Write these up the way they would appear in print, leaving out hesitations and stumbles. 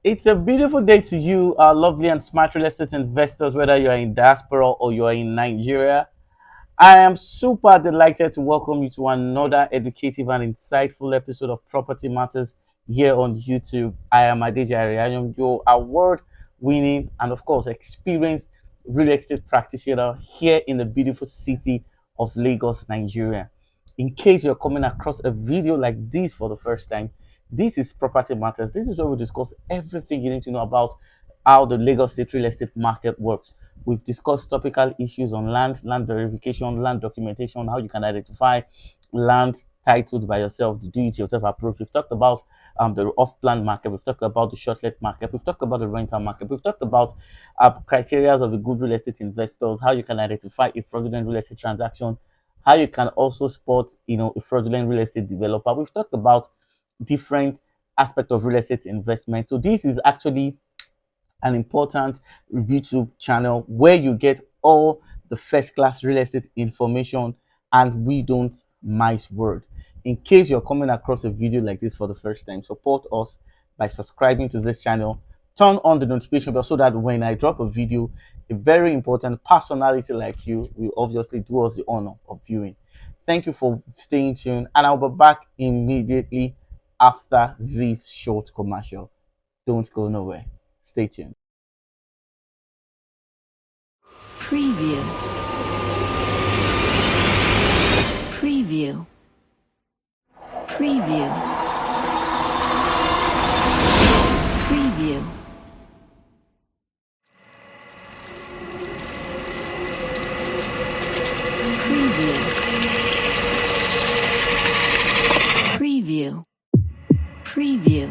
It's a beautiful day to you, our lovely and smart real estate investors, whether you are in diaspora or you are in Nigeria. I am super delighted to welcome you to another educative and insightful episode of Property Matters here on YouTube. I am Adejare. I am your award winning and, of course, experienced real estate practitioner here in the beautiful city of Lagos, Nigeria. In case you're coming across a video like this for the first time, this is Property Matters. This is where we discuss everything you need to know about how the Lagos State real estate market works. We've discussed topical issues on land verification, land documentation, how you can identify land titled by yourself, the do-it-yourself approach. We've talked about the off-plan market. We've talked about the short-let market. We've talked about the rental market. We've talked about criteria of a good real estate investors, how you can identify a fraudulent real estate transaction, how you can also spot, a fraudulent real estate developer. We've talked about different aspects of real estate investment. So this is actually an important YouTube channel where you get all the first class real estate information and we don't mice word. In case you're coming across a video like this for the first time, support us by subscribing to this channel. Turn on the notification bell so that when I drop a video, a very important personality like you will obviously do us the honor of viewing. Thank you for staying tuned, and I'll be back immediately after this short commercial. Don't go nowhere. Stay tuned. Preview. Preview. Preview. Preview. Preview. Preview. Preview.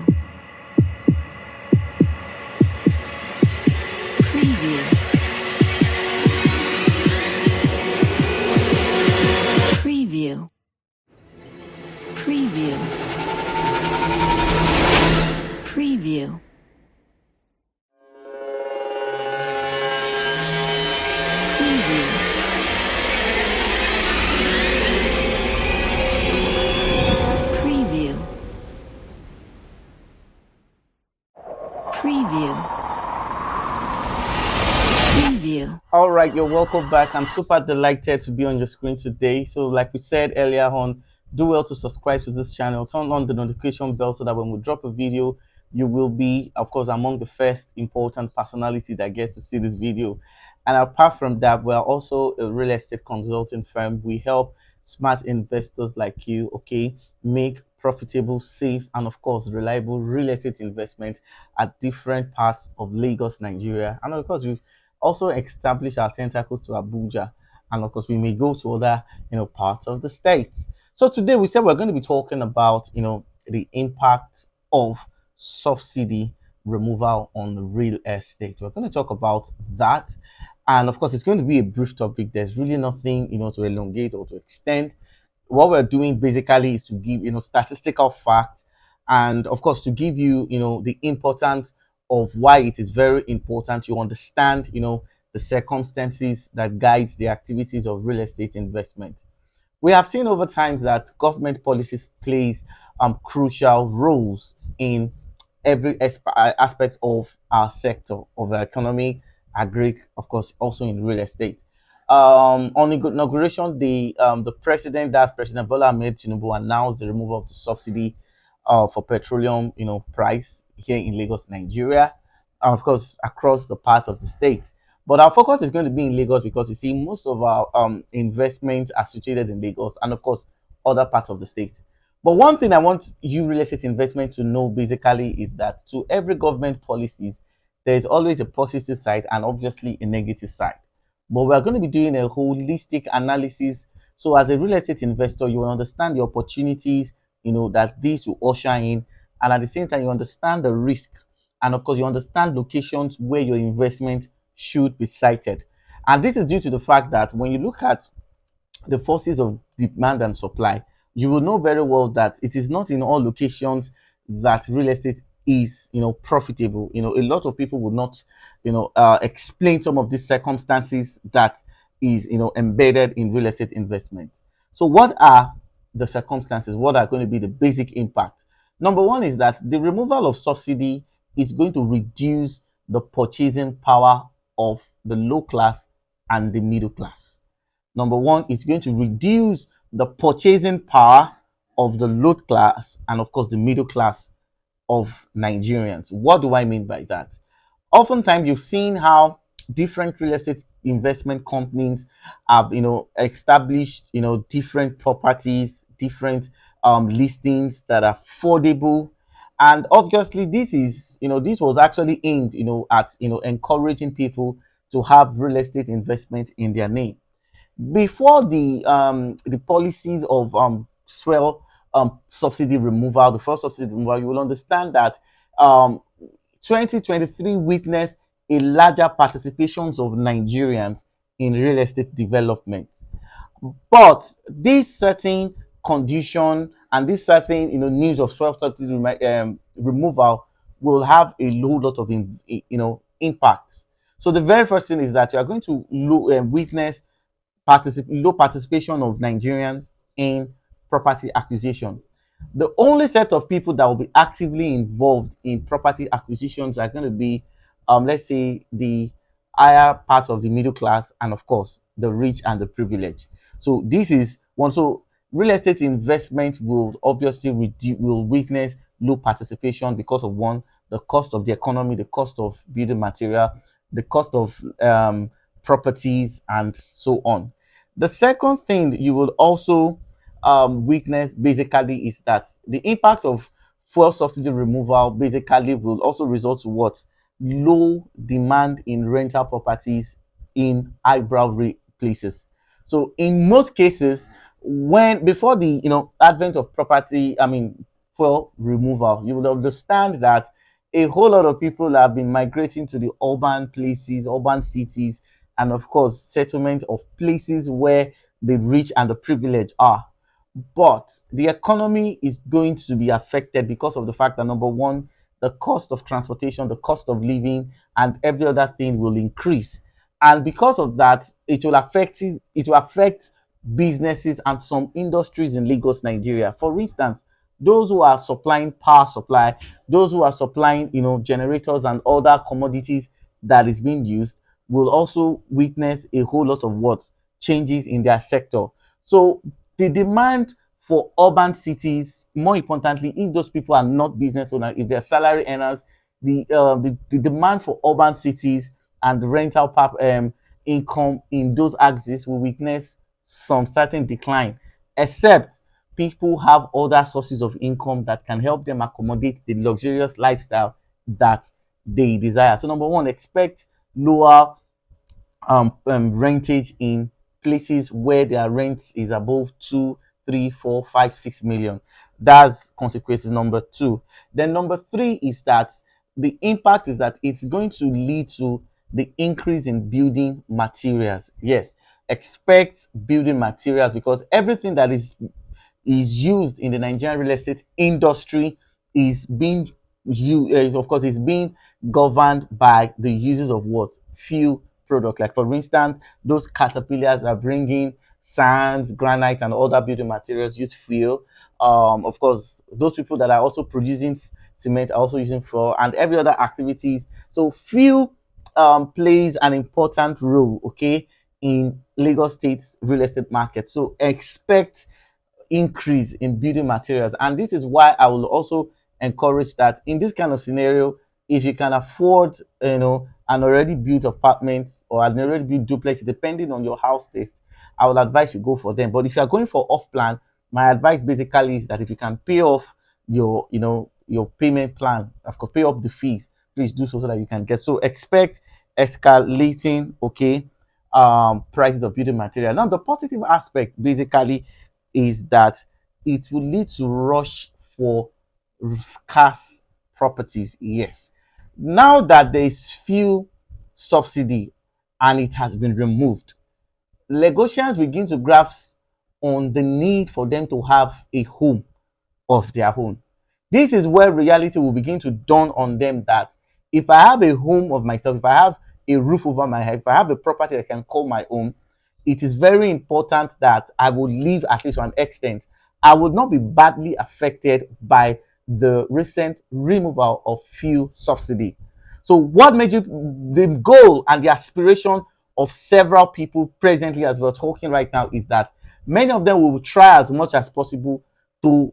Preview. Preview. Preview. Preview. Preview. Preview. All right, you're welcome back. I'm super delighted to be on your screen today. So, like we said earlier on, do well to subscribe to this channel, turn on the notification bell so that when we drop a video, you will be, of course, among the first important personality that gets to see this video. And apart from that, we are also a real estate consulting firm. We help smart investors like you, okay, make profitable, safe, and of course, reliable real estate investment at different parts of Lagos, Nigeria. And of course, we've also established our tentacles to Abuja, and of course, we may go to other, parts of the states. So today we said we're going to be talking about, the impact of subsidy removal on real estate. We're going to talk about that. And of course, it's going to be a brief topic. There's really nothing, to elongate or to extend. What we're doing basically is to give, statistical facts, and of course, to give you, the importance of why it is very important you understand, the circumstances that guides the activities of real estate investment. We have seen over time that government policies plays crucial roles in every aspect of our sector of our economy, agri, of course, also in real estate. On inauguration, the president, that's President Bola Ahmed Tinubu, announced the removal of the subsidy for petroleum, price here in Lagos, Nigeria, and of course across the part of the state. But our focus is going to be in Lagos because you see most of our investments are situated in Lagos and of course other parts of the state. But one thing I want you real estate investment to know basically is that to every government policies, there is always a positive side and obviously a negative side. But we are going to be doing a holistic analysis. So as a real estate investor, you will understand the opportunities, that these will usher in, and at the same time, you understand the risk, and of course, you understand locations where your investment should be sited. And this is due to the fact that when you look at the forces of demand and supply, you will know very well that it is not in all locations that real estate is, profitable. A lot of people would not, explain some of these circumstances that is, embedded in real estate investment. So what are the circumstances? What are going to be the basic impact? Number one is that the removal of subsidy is going to reduce the purchasing power of the low class and the middle class. Number one, it's going to reduce the purchasing power of the low class and, of course, the middle class of Nigerians. What do I mean by that? Oftentimes, you've seen how different real estate investment companies have, established, different properties, different listings that are affordable. And obviously, this was actually aimed, at, encouraging people to have real estate investment in their name before the policies of swell subsidy removal, the first subsidy removal. You will understand that um 2023 witnessed a larger participations of Nigerians in real estate development. But this certain condition and this certain news of swell subsidy removal will have a low lot of impact. So the very first thing is that you are going to witness low participation of Nigerians in property acquisition. The only set of people that will be actively involved in property acquisitions are going to be, let's say, the higher part of the middle class, and of course, the rich and the privileged. So this is one. So real estate investment will obviously will witness low participation because of one, the cost of the economy, the cost of building material, the cost of properties, and so on. The second thing you will also witness basically is that the impact of fuel subsidy removal basically will also result to what? Low demand in rental properties in places. So in most cases, when before the advent of fuel removal, you will understand that a whole lot of people have been migrating to the urban places, urban cities, and of course settlement of places where the rich and the privileged are. But the economy is going to be affected because of the fact that, number one, the cost of transportation, the cost of living, and every other thing will increase. And because of that, it will affect businesses and some industries in Lagos, Nigeria. For instance, those who are supplying power supply, those who are supplying, generators and other commodities that is being used, will also witness a whole lot of what? Changes in their sector. So the demand for urban cities, more importantly, if those people are not business owners, if they're salary earners, the demand for urban cities and the rental income in those axes will witness some certain decline, except people have other sources of income that can help them accommodate the luxurious lifestyle that they desire. So number one, expect lower rentage in places where their rent is above 2, 3, 4, 5, 6 million. That's consequences number two. Then number three is that the impact is that it's going to lead to the increase in building materials. Yes, expect building materials because everything that is used in the Nigerian real estate industry is being used, of course, is being governed by the uses of what? Few products. Like for instance, those caterpillars are bringing sands, granite, and other building materials use fuel. Of course, those people that are also producing cement are also using fuel and every other activities. So fuel plays an important role, okay, in Lagos State's real estate market. So expect increase in building materials. And this is why I will also encourage that in this kind of scenario, if you can afford, an already built apartment or an already built duplex, depending on your house taste, I would advise you go for them. But if you are going for off plan, my advice basically is that if you can pay off your payment plan, of course, pay off the fees, please do so that you can get. So expect escalating, okay, prices of building material. Now, the positive aspect basically is that it will lead to rush for scarce properties. Yes. Now that there is fuel subsidy and it has been removed, Lagosians begin to grasp on the need for them to have a home of their own. This is where reality will begin to dawn on them that if I have a home of myself, if I have a roof over my head, if I have a property I can call my own, it is very important that I will live at least to an extent. I would not be badly affected by the recent removal of fuel subsidy. So, what made you the goal and the aspiration of several people presently, as we're talking right now, is that many of them will try as much as possible to,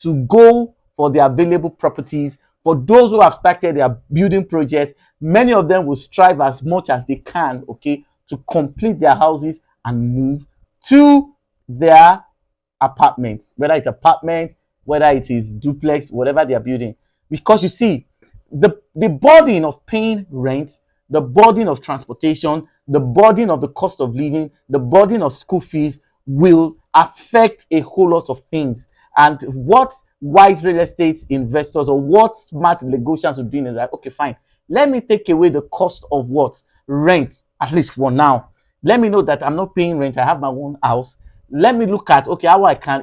to go for the available properties. For those who have started their building projects, many of them will strive as much as they can, okay, to complete their houses and move to their apartments, whether it's apartment, whether it is duplex, whatever they are building. Because you see, the burden of paying rent, the burden of transportation, the burden of the cost of living, the burden of school fees will affect a whole lot of things. And what wise real estate investors or what smart negotiations are doing is like, okay, fine, let me take away the cost of what rent, at least for now. Let me know that I'm not paying rent, I have my own house. Let me look at, okay, how I can,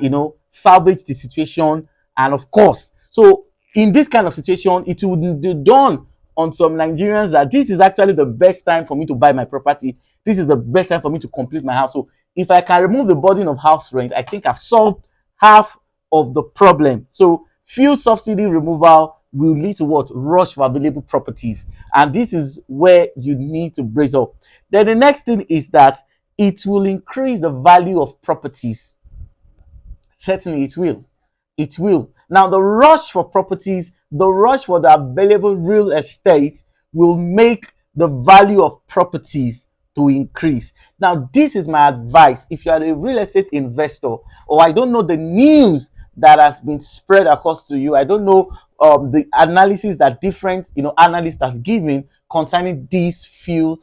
salvage the situation. And of course, so in this kind of situation, it would be done on some Nigerians that this is actually the best time for me to buy my property. This is the best time for me to complete my house. So if I can remove the burden of house rent, I think I've solved half of the problem. So fuel subsidy removal will lead to what? Rush for available properties. And this is where you need to brace up. Then the next thing is that it will increase the value of properties. Certainly it will. It will. Now, the rush for properties, the rush for the available real estate will make the value of properties to increase. Now, this is my advice. If you are a real estate investor, or I don't know the news that has been spread across to you, I don't know the analysis that different analysts has given concerning this fuel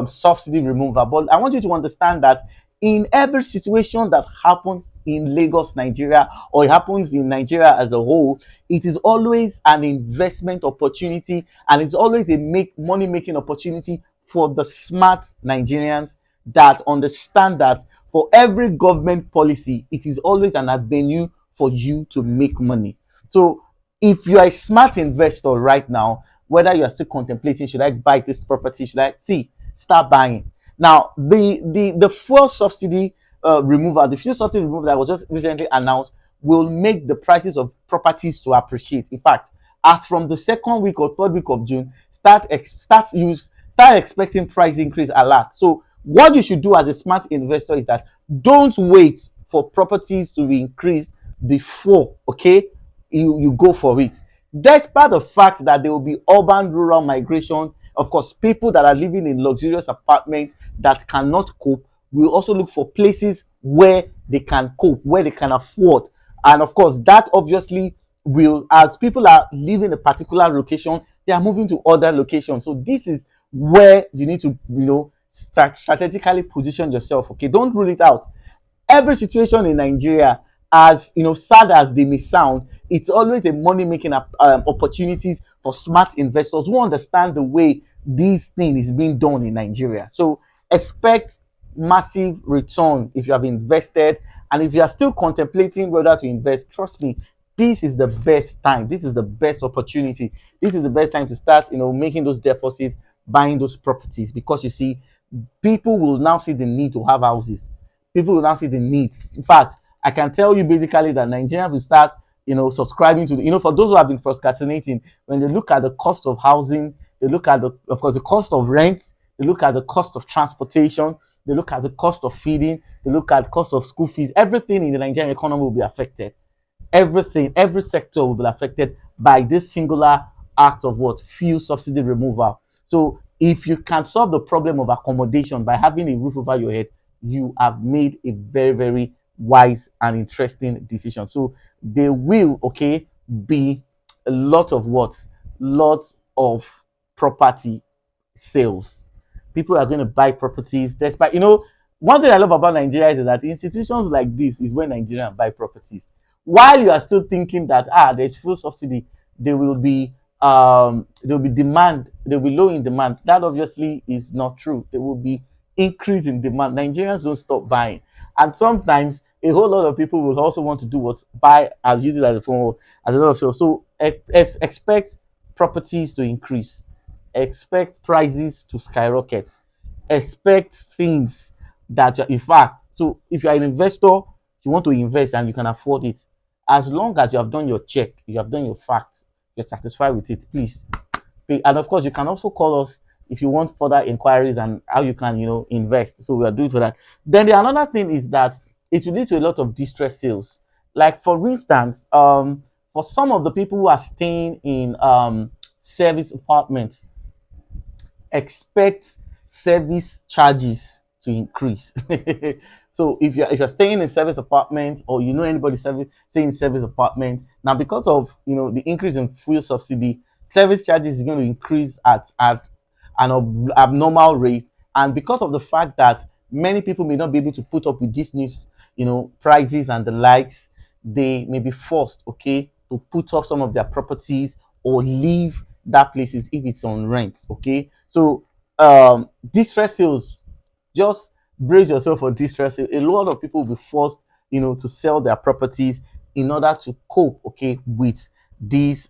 subsidy removal. But I want you to understand that in every situation that happens in Lagos, Nigeria, or it happens in Nigeria as a whole, it is always an investment opportunity, and it's always a money making opportunity for the smart Nigerians that understand that for every government policy, it is always an avenue for you to make money. So if you are a smart investor right now, whether you are still contemplating, should I buy this property, should I start buying. Now, the fuel subsidy removal, the fuel subsidy removal that was just recently announced will make the prices of properties to appreciate. In fact, as from the second week or third week of June, start expecting price increase a lot. So what you should do as a smart investor is that don't wait for properties to be increased before, okay, you go for it. Despite the fact that there will be urban rural migration, of course, people that are living in luxurious apartments that cannot cope will also look for places where they can cope, where they can afford. And of course, that obviously will, as people are living in a particular location, they are moving to other locations. So this is where you need to, strategically position yourself. Okay, don't rule it out. Every situation in Nigeria, as sad as they may sound, it's always a money making opportunities for smart investors who understand the way this thing is being done in Nigeria. So expect massive return if you have invested, and if you are still contemplating whether to invest, trust me, this is the best time, this is the best opportunity, this is the best time to start making those deposits, buying those properties, because you see, people will now see the need to have houses. People will now see the needs. In fact, I can tell you basically that Nigerians will start subscribing to for those who have been procrastinating, when they look at the cost of housing, they look at of course the cost of rent, they look at the cost of transportation, they look at the cost of feeding, they look at the cost of school fees. Everything in the Nigerian economy will be affected. Everything, every sector will be affected by this singular act of what? Fuel subsidy removal. So if you can solve the problem of accommodation by having a roof over your head, you have made a very, very wise and interesting decision. So there will be a lot of lots of property sales. People are going to buy properties despite one thing I love about Nigeria is that institutions like this is when Nigerians buy properties. While you are still thinking that there's fuel subsidy, there will be demand, there will be low in demand. That obviously is not true. There will be increase in demand. Nigerians don't stop buying, and sometimes a whole lot of people will also want to do what? Buy as use it as a form as a lot of show. So expect properties to increase, expect prices to skyrocket, expect things that in fact. So if you are an investor, you want to invest and you can afford it, as long as you have done your check, you have done your facts, you're satisfied with it, please. And of course, you can also call us if you want further inquiries and how you can, invest. So we are doing for that. Then the another thing is that it will lead to a lot of distress sales. Like for instance, for some of the people who are staying in service apartments, expect service charges to increase. So if you're staying in service apartment, or you know anybody staying in service apartment, now because of the increase in fuel subsidy, service charges is going to increase at an abnormal rate. And because of the fact that many people may not be able to put up with these new prices and the likes, they may be forced, okay, to put up some of their properties or leave that places if it's on rent, okay. So distress sales, just brace yourself for distress sale. A lot of people will be forced to sell their properties in order to cope, okay, with this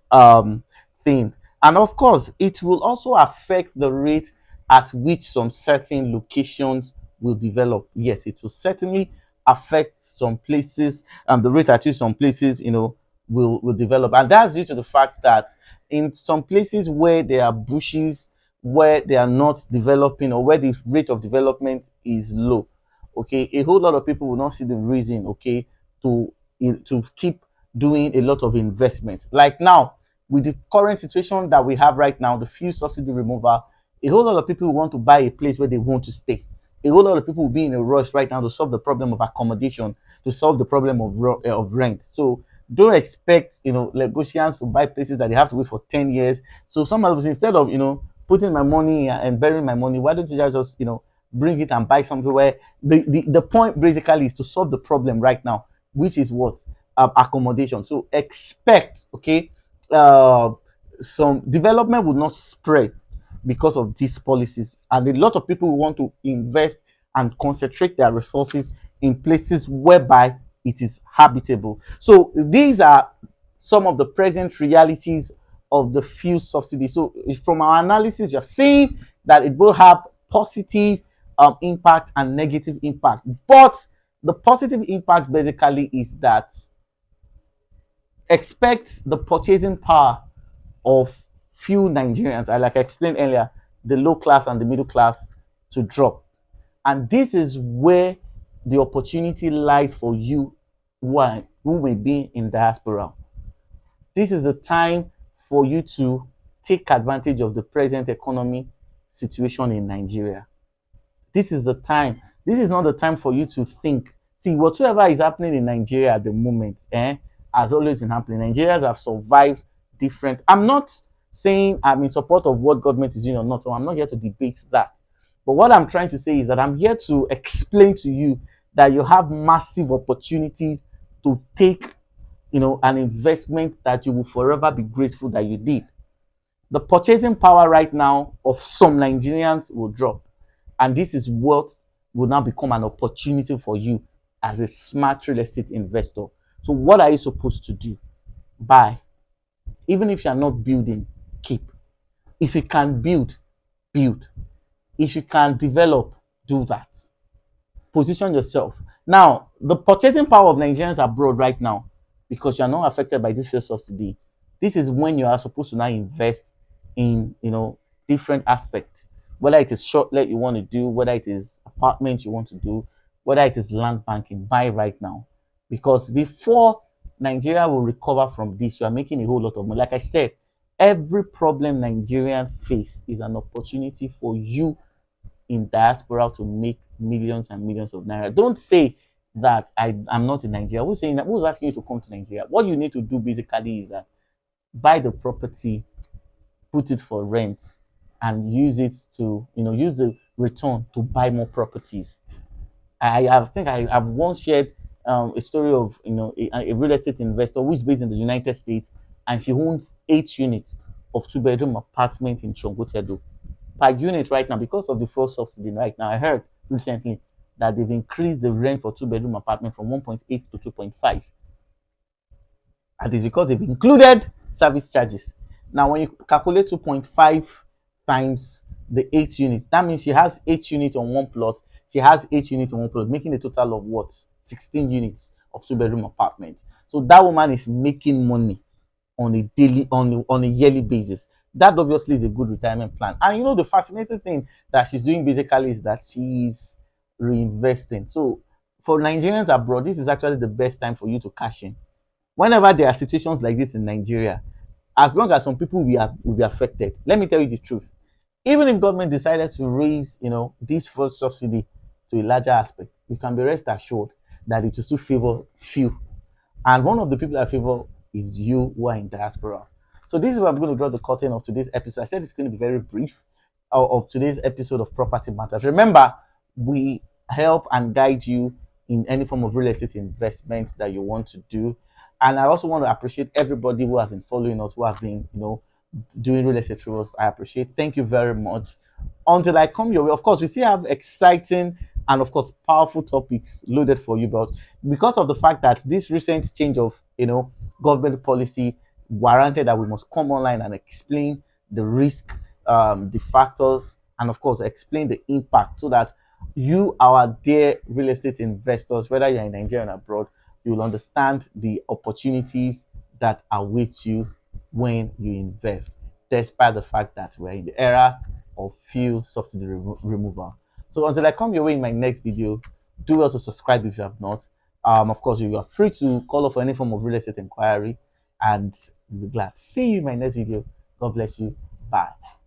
thing. And of course, it will also affect the rate at which some certain locations will develop. Yes, it will certainly affect some places, and the rate at which some places will develop. And that's due to the fact that in some places where there are bushes, where they are not developing, or where the rate of development is low, okay, a whole lot of people will not see the reason, okay, to keep doing a lot of investments. Like now, with the current situation that we have right now, the fuel subsidy removal, a whole lot of people want to buy a place where they want to stay. A whole lot of people will be in a rush right now to solve the problem of accommodation, to solve the problem of rent. So don't expect Lagosians to buy places that they have to wait for 10 years. So some of us, instead of putting my money and burying my money, why don't you just bring it and buy something where the point basically is to solve the problem right now, which is what accommodation. So expect, okay, some development will not spread because of these policies, and a lot of people will want to invest and concentrate their resources in places whereby it is habitable. So these are some of the present realities of the fuel subsidy. So from our analysis, you're seeing that it will have positive impact and negative impact. But the positive impact basically is that expect the purchasing power of few Nigerians, like I explained earlier, the low class and the middle class, to drop. And this is where the opportunity lies for you who may be in diaspora. This is a time for you to take advantage of the present economy situation in Nigeria. This is the time. This is not the time for you to think. See, whatever is happening in Nigeria at the moment, has always been happening. Nigerians have survived different. I'm not saying I'm in support of what government is doing or not, so I'm not here to debate that. But what I'm trying to say is that I'm here to explain to you that you have massive opportunities to take, an investment that you will forever be grateful that you did. The purchasing power right now of some Nigerians will drop. And this is what will now become an opportunity for you as a smart real estate investor. So what are you supposed to do? Buy. Even if you're not building, keep. If you can build, build. If you can develop, do that. Position yourself. Now, the purchasing power of Nigerians abroad right now, because you're not affected by this fuel subsidy, this is when you are supposed to now invest in, different aspects. Whether it is short let you want to do, whether it is apartments you want to do, whether it is land banking, buy right now. Because before Nigeria will recover from this, you are making a whole lot of money. Like I said, every problem Nigerians face is an opportunity for you in diaspora to make millions and millions of naira. Don't say that I'm not in Nigeria. Who's saying that? Who's asking you to come to Nigeria? What you need to do basically is that buy the property, put it for rent, and use it to, use the return to buy more properties. I think I've once shared a story of, a real estate investor who is based in the United States, and she owns 8 units of 2-bedroom apartment in Chongotedo. Per unit right now, because of the fuel subsidy right now, I heard recently that they've increased the rent for 2-bedroom apartment from 1.8 to 2.5. And it's because they've included service charges. Now, when you calculate 2.5 times the 8 units, that means she has 8 units on one plot. She has 8 units on one plot, making a total of what? 16 units of 2-bedroom apartment. So that woman is making money on a daily, on a yearly basis. That obviously is a good retirement plan. And you know, the fascinating thing that she's doing basically is that she's reinvesting. So for Nigerians abroad, this is actually the best time for you to cash in. Whenever there are situations like this in Nigeria, as long as some people will be affected, let me tell you the truth. Even if government decided to raise, this fuel subsidy to a larger aspect, you can be rest assured that it will still favor few. And one of the people I favor is you who are in diaspora. So this is where I'm going to draw the curtain of today's episode. I said it's going to be very brief of today's episode of Property Matters. Remember, we help and guide you in any form of real estate investment that you want to do. And I also want to appreciate everybody who has been following us, who have been, doing real estate travels. I appreciate. Thank you very much. Until I come your way, of course, we still have exciting and of course powerful topics loaded for you, but because of the fact that this recent change of government policy warranted that we must come online and explain the risk, the factors, and of course explain the impact so that you, our dear real estate investors, whether you're in Nigeria or abroad, you will understand the opportunities that await you when you invest, despite the fact that we're in the era of fuel subsidy removal. So until I come your way in my next video, do well to subscribe if you have not. Of course, you are free to call up for any form of real estate inquiry, and we'll be glad. See you in my next video. God bless you. Bye.